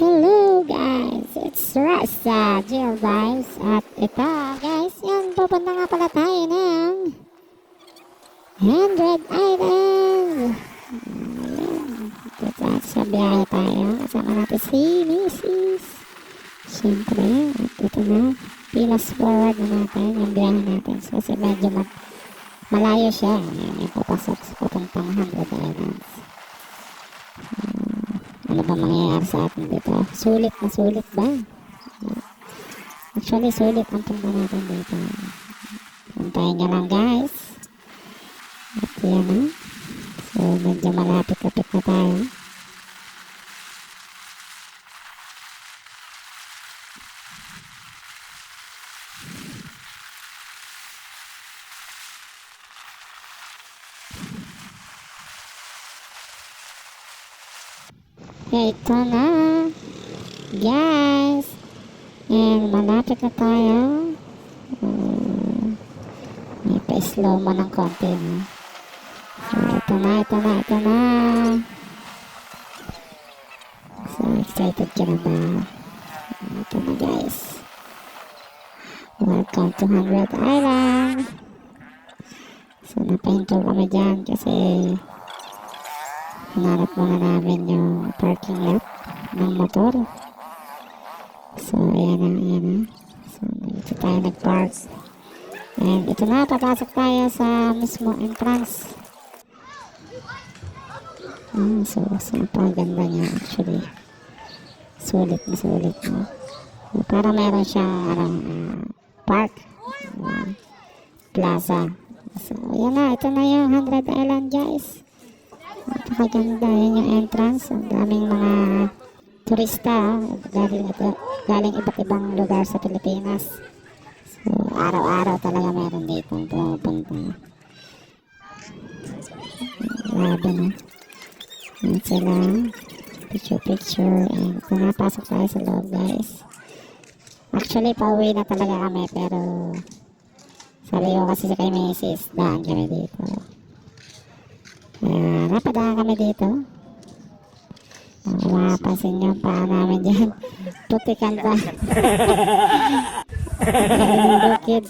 Hello guys, it's Rasta Jill Vibes at ito guys, yan pupunta nga pala tayo ng 100 Island. Dito sa biyahe tayo, kasama natin si Mrs. Siyempre, at ito na, pilas forward na natin yung biyahe natin kasi medyo malayo siya. Yan yung papasok sa pupuntang 100 Islands. Ano ba mangyayari sa atin dito? Sulit na sulit ba? Actually, sulit ang punta natin dito. Puntahin nyo lang guys. At yan na. So, medyo malapit-lapit na tayo. Ito na guys, and malapit na tayo. May pa-slow mo ng konti na. So ito na. So excited ka na ba? Ito na guys, welcome to 100 Island. So napahinto kami dyan kasi hinanap muna namin yung parking lot ng motor. So, ayan na. So, dito tayo nag-park. And ito na, papasok tayo sa mismo entrance. So, napakaganda niya actually. Sulit na. So, para meron siyang park. Plaza. So, ayan na. Ito na yung 100 Island guys. Napakaganda, yun yung entrance. Ang daming mga turista galing iba't ibang lugar sa Pilipinas. So araw-araw talaga meron dito pupunta. Grabe na. Yan sila, picture and pinapasok tayo sa loob guys. Actually pauwi na talaga kami pero sabi ko kasi sa kay Mrs. daan kami dito. Napadaan kami dito. Mapapansin nyo ang paa namin dyan. Putikan pa. Bukid.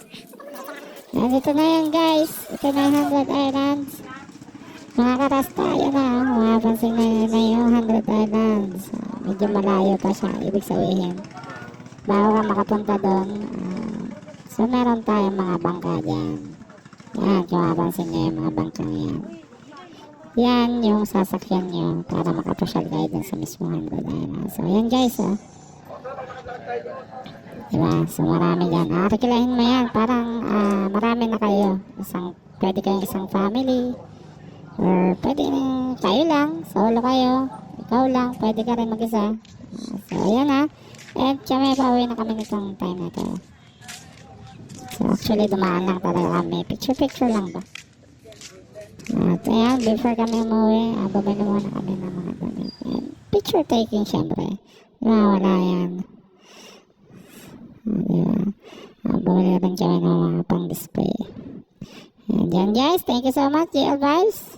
Dito na yan guys. Ito na 100 Islands. Mga karasta, yun na. Mapapansin na yung 100 Islands. Medyo malayo pa siya. Ibig sabihin, bago ka makapunta doon, so meron tayong mga bangka dyan. Yan, kung mapapansin nyo yung mga bangka yan. Yan yung sasakyan nyo para makapasyal kayo dun sa mismo 100 Islands. So yan guys diba? So marami yan. Rekilahin mo yan. Parang marami na kayo. Pwede kayong isang family or pwede kayo lang, solo kayo, ikaw lang, pwede ka rin mag-isa. So ayan and syempre pauwi na kami nitong time na to. So actually dumaan lang talaga kami. Picture lang ba? At ayan, before kami umuwi, bumili muna kami ng mga damit. And picture taking syempre. Wala yan. Diba? Bumili rin kami ng mga pang display. And yan guys, thank you so much, JL Vibes.